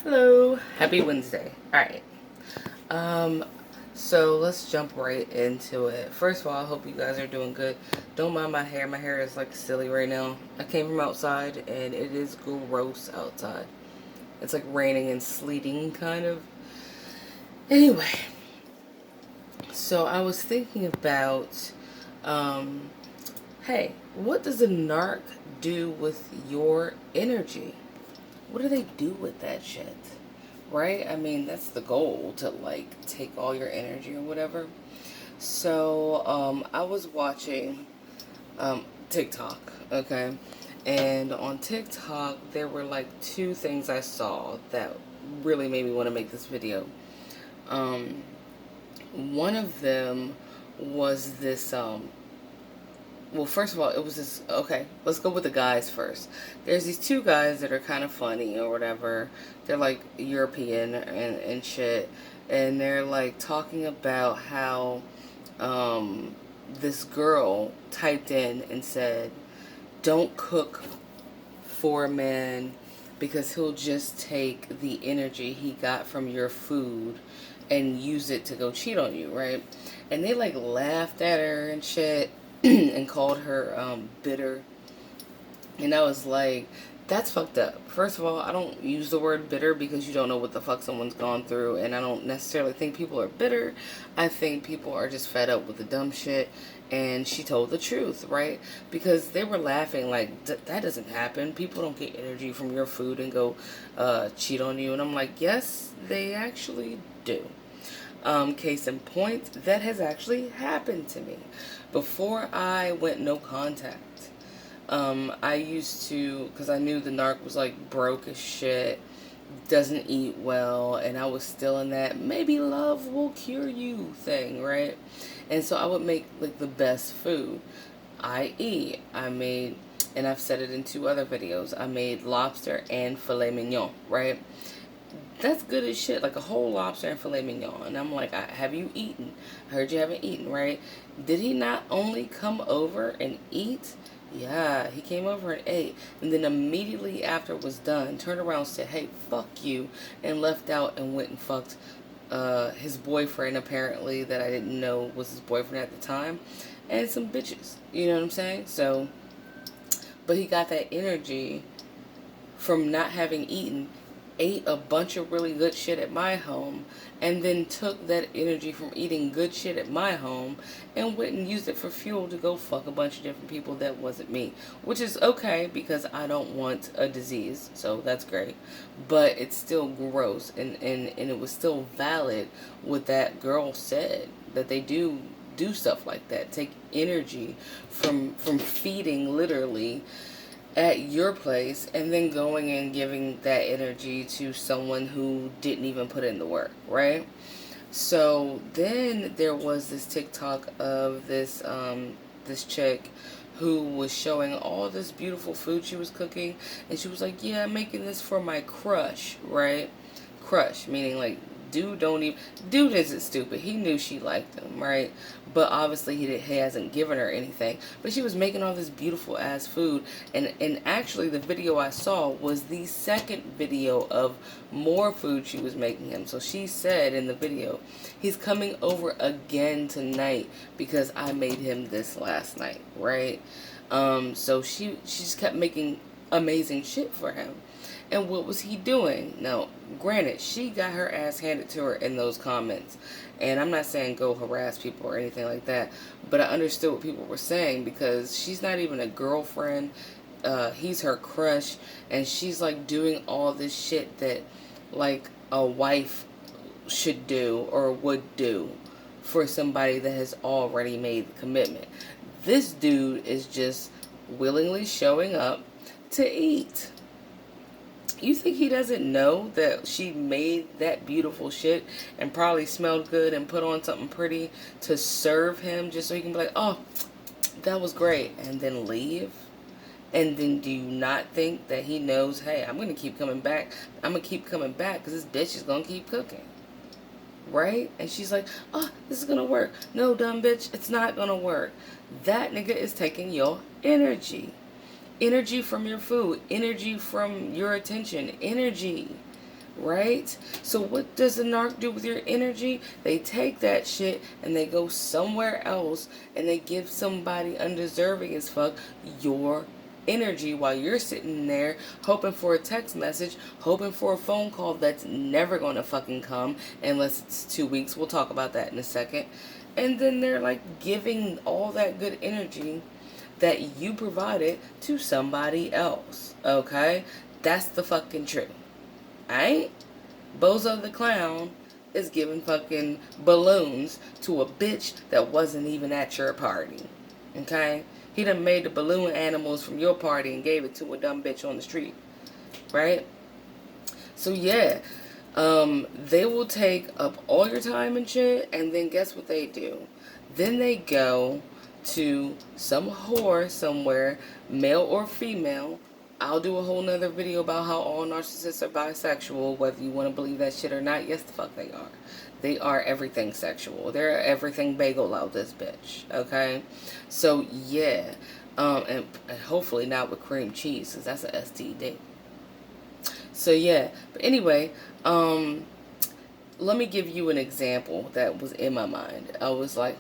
Hello, happy Wednesday. All right. Um, so let's jump right into it. First of all, I hope you guys are doing good. Don't mind my hair. My hair is like silly right now. I came from outside and it is gross outside. It's like raining and sleeting kind of. Anyway, so I was thinking about, um, hey, what does a narc do with your energy? What do they do with that shit? Right? I mean, that's the goal to like take all your energy or whatever. So, I was watching TikTok, okay? And on TikTok, there were like two things I saw that really made me want to make this video. Um, One of them was this well, first of all, it was this. Okay, let's go with the guys first. There's these two guys that are kind of funny or whatever. They're like European and shit. And they're like talking about how this girl typed in and said, don't cook for a man because he'll just take the energy he got from your food and use it to go cheat on you, right? And they like laughed at her and shit and called her bitter. And I was like, that's fucked up. First of all, I don't use the word bitter because you don't know what the fuck someone's gone through. And I don't necessarily think people are bitter. I think people are just fed up with the dumb shit. And she told the truth, right? Because they were laughing like, that doesn't happen. People don't get energy from your food and go cheat on you. And I'm like, yes, they actually do. Case in point, that has actually happened to me. Before I went no contact, I used to, because I knew the narc was like broke as shit, doesn't eat well, and I was still in that maybe love will cure you thing, right? And so I would make like the best food. I made, and I've said it in two other videos, I made lobster and filet mignon, right? That's good as shit, like a whole lobster and filet mignon. And I'm like, have you eaten? I heard you haven't eaten, right? Did he not only come over and eat? Yeah, he came over and ate. And then immediately after it was done, turned around and said, hey, fuck you. And left out and went and fucked his boyfriend, apparently, that I didn't know was his boyfriend at the time. And some bitches. You know what I'm saying? So, but he got that energy from not having eaten, ate a bunch of really good shit at my home, and then took that energy from eating good shit at my home and went and used it for fuel to go fuck a bunch of different people that wasn't me. Which is okay because I don't want a disease, so that's great. But it's still gross, and it was still valid what that girl said, that they do stuff like that, take energy from feeding literally at your place and then going and giving that energy to someone who didn't even put in the work, right? So then there was this TikTok of this chick who was showing all this beautiful food she was cooking, and she was like, yeah, I'm making this for my crush, right? Crush meaning like dude isn't stupid. He knew she liked him, right? But obviously he hasn't given her anything. But she was making all this beautiful ass food, and actually the video I saw was the second video of more food she was making him. So she said in the video, he's coming over again tonight because I made him this last night, right? So she just kept making amazing shit for him. And what was he doing? Now, granted, she got her ass handed to her in those comments. And I'm not saying go harass people or anything like that. But I understood what people were saying because she's not even a girlfriend. He's her crush. And she's like doing all this shit that like a wife should do or would do for somebody that has already made the commitment. This dude is just willingly showing up to eat. You think he doesn't know that she made that beautiful shit and probably smelled good and put on something pretty to serve him just so he can be like, oh, that was great, and then leave? And then do you not think that he knows, hey, I'm going to keep coming back. I'm going to keep coming back because this bitch is going to keep cooking. Right? And she's like, oh, this is going to work. No, dumb bitch, it's not going to work. That nigga is taking your energy from your food, energy from your attention, energy. right? So what does a narc do with your energy? They take that shit and they go somewhere else and they give somebody undeserving as fuck your energy while you're sitting there hoping for a text message, hoping for a phone call that's never gonna fucking come unless it's 2 weeks. We'll talk about that in a second. And then they're like giving all that good energy that you provided to somebody else. Okay? That's the fucking truth. Alright? Bozo the Clown is giving fucking balloons to a bitch that wasn't even at your party. Okay? He done made the balloon animals from your party and gave it to a dumb bitch on the street. Right? So yeah, they will take up all your time and shit, and then guess what they do? Then they go to some whore somewhere, male or female. I'll do a whole nother video about how all narcissists are bisexual, whether you want to believe that shit or not. Yes, the fuck they are. They are everything sexual. They're everything bagel out this bitch. Okay? So, yeah. And hopefully not with cream cheese, because that's an STD. So, yeah. But anyway, let me give you an example that was in my mind. I was like,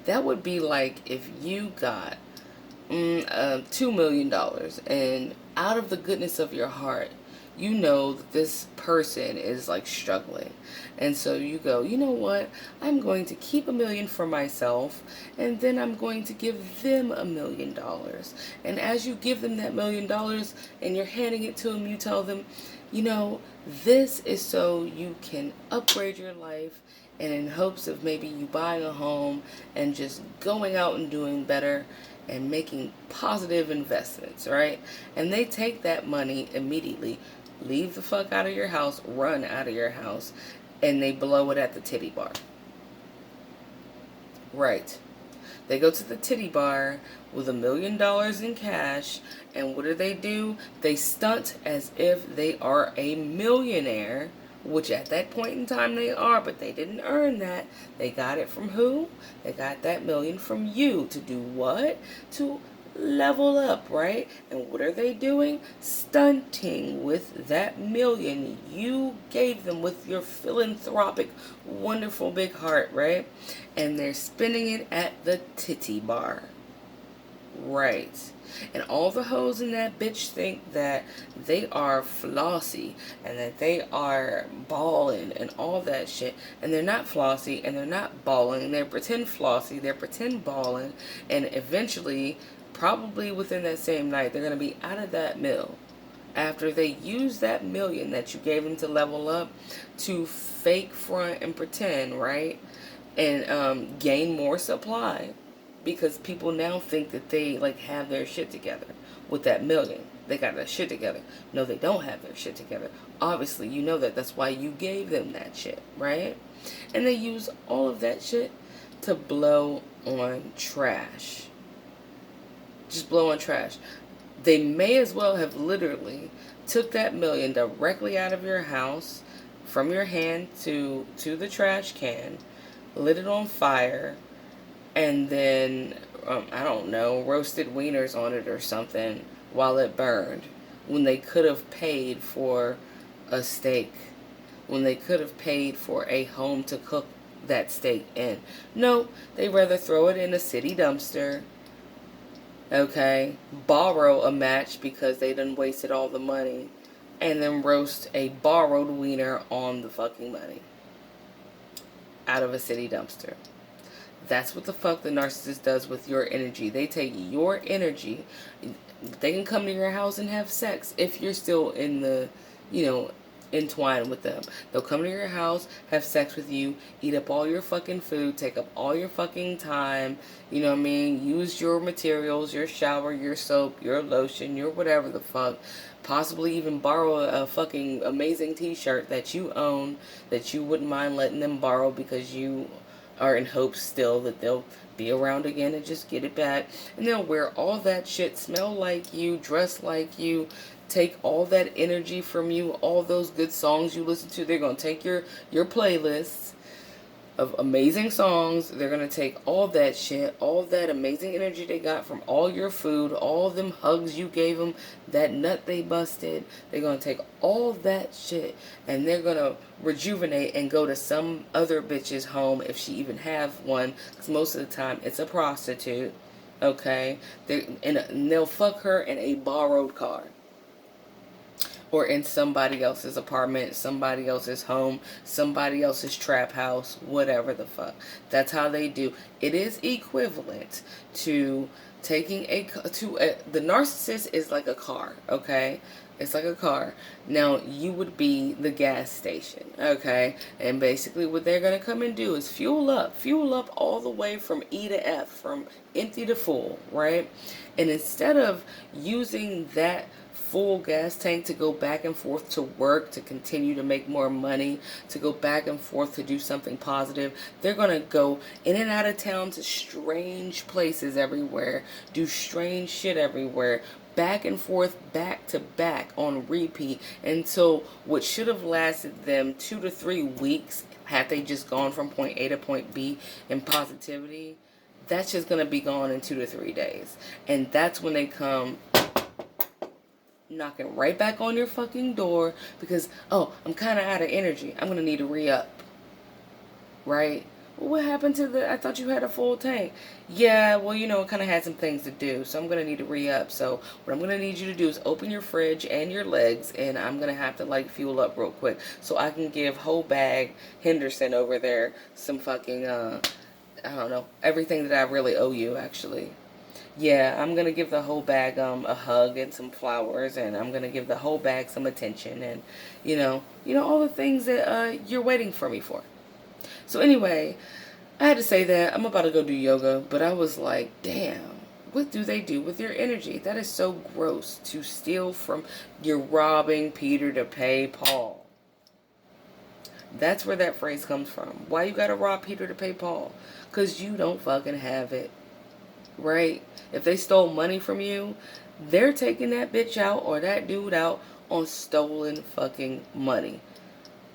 that would be like if you got $2 million and out of the goodness of your heart, you know that this person is like struggling. And so you go, you know what? I'm going to keep $1 million for myself and then I'm going to give them $1 million. And as you give them that $1 million and you're handing it to them, you tell them, you know, this is so you can upgrade your life and in hopes of maybe you buying a home and just going out and doing better and making positive investments, right? And they take that money immediately, leave the fuck out of your house, run out of your house, and they blow it at the titty bar. Right. They go to the titty bar with $1 million in cash, and what do? They stunt as if they are a millionaire, which at that point in time they are, but they didn't earn that. They got it from who? They got that $1 million from you to do what? To level up, right? And what are they doing? Stunting with that $1 million you gave them with your philanthropic, wonderful big heart, right? And they're spending it at the titty bar. Right. And all the hoes in that bitch think that they are flossy and that they are balling and all that shit. And they're not flossy and they're not balling. They're pretend flossy. They're pretend balling. And eventually, probably within that same night, they're going to be out of that mill. After they use that $1 million that you gave them to level up to fake front and pretend, right? And gain more supply. Because people now think that they like have their shit together with that $1 million. They got their shit together. No, they don't have their shit together. Obviously, you know that. That's why you gave them that shit, right? And they use all of that shit to blow on trash. Just blow on trash. They may as well have literally took that $1 million directly out of your house, from your hand to the trash can, lit it on fire, and then, I don't know, roasted wieners on it or something while it burned. When they could have paid for a steak. When they could have paid for a home to cook that steak in. No, they rather throw it in a city dumpster. Okay? Borrow a match because they done wasted all the money. And then roast a borrowed wiener on the fucking money. Out of a city dumpster. That's what the fuck the narcissist does with your energy. They take your energy. They can come to your house and have sex if you're still in the, entwined with them. They'll come to your house, have sex with you, eat up all your fucking food, take up all your fucking time, you know what I mean? Use your materials, your shower, your soap, your lotion, your whatever the fuck. Possibly even borrow a fucking amazing t-shirt that you own that you wouldn't mind letting them borrow because you are in hopes still that they'll be around again and just get it back. And they'll wear all that shit, smell like you, dress like you, take all that energy from you, all those good songs you listen to. They're going to take your playlists, of amazing songs. They're going to take all that shit, all that amazing energy they got from all your food, all them hugs you gave them, that nut they busted. They're going to take all that shit and they're going to rejuvenate and go to some other bitch's home, if she even have one, because most of the time it's a prostitute. Okay, and they'll fuck her in a borrowed car, or in somebody else's apartment, somebody else's home, somebody else's trap house, whatever the fuck. That's how they do. It is equivalent to taking the narcissist is like a car, okay? It's like a car. Now, you would be the gas station, okay? And basically what they're going to come and do is fuel up all the way from E to F, from empty to full, right? And instead of using that full gas tank to go back and forth to work, to continue to make more money, to go back and forth to do something positive, they're going to go in and out of town to strange places everywhere, do strange shit everywhere, back and forth, back to back on repeat, until what should have lasted them 2 to 3 weeks, had they just gone from point A to point B in positivity, that's just going to be gone in 2 to 3 days. And that's when they come knocking right back on your fucking door because, oh, I'm kind of out of energy. I'm going to need to re-up. Right? Well, what happened to I thought you had a full tank. Yeah, well, it kind of had some things to do, so I'm going to need to re-up. So what I'm going to need you to do is open your fridge and your legs, and I'm going to have to, fuel up real quick so I can give whole bag Henderson over there some fucking, I don't know, everything that I really owe you, actually. Yeah, I'm going to give the whole bag a hug and some flowers, and I'm going to give the whole bag some attention and, all the things that you're waiting for me for. So anyway, I had to say that. I'm about to go do yoga, but I was like, damn, what do they do with your energy? That is so gross, to steal from, you're robbing Peter to pay Paul. That's where that phrase comes from. Why you got to rob Peter to pay Paul? Because you don't fucking have it. Right? If they stole money from you, they're taking that bitch out or that dude out on stolen fucking money.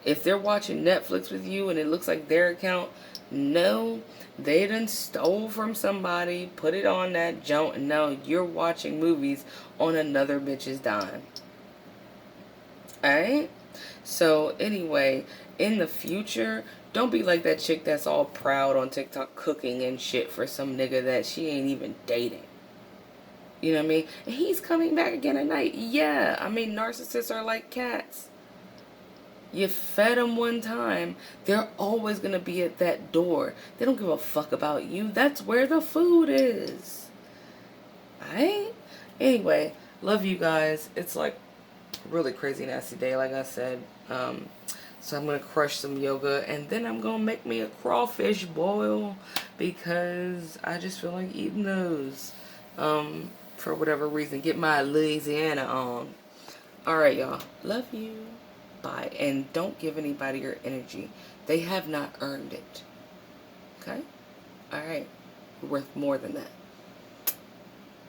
If they're watching Netflix with you and it looks like their account, no, they done stole from somebody, put it on that junk, and now you're watching movies on another bitch's dime. Alright? So anyway, in the future, don't be like that chick that's all proud on TikTok cooking and shit for some nigga that she ain't even dating. You know what I mean? And he's coming back again at night. Yeah, I mean, narcissists are like cats. You fed them one time, they're always going to be at that door. They don't give a fuck about you. That's where the food is. Alright? Anyway, love you guys. It's like really crazy nasty day, like I said. So I'm going to crush some yoga, and then I'm going to make me a crawfish boil because I just feel like eating those. For whatever reason. Get my Louisiana on. Alright, y'all. Love you. Bye. And don't give anybody your energy. They have not earned it. Okay? Alright. We're worth more than that.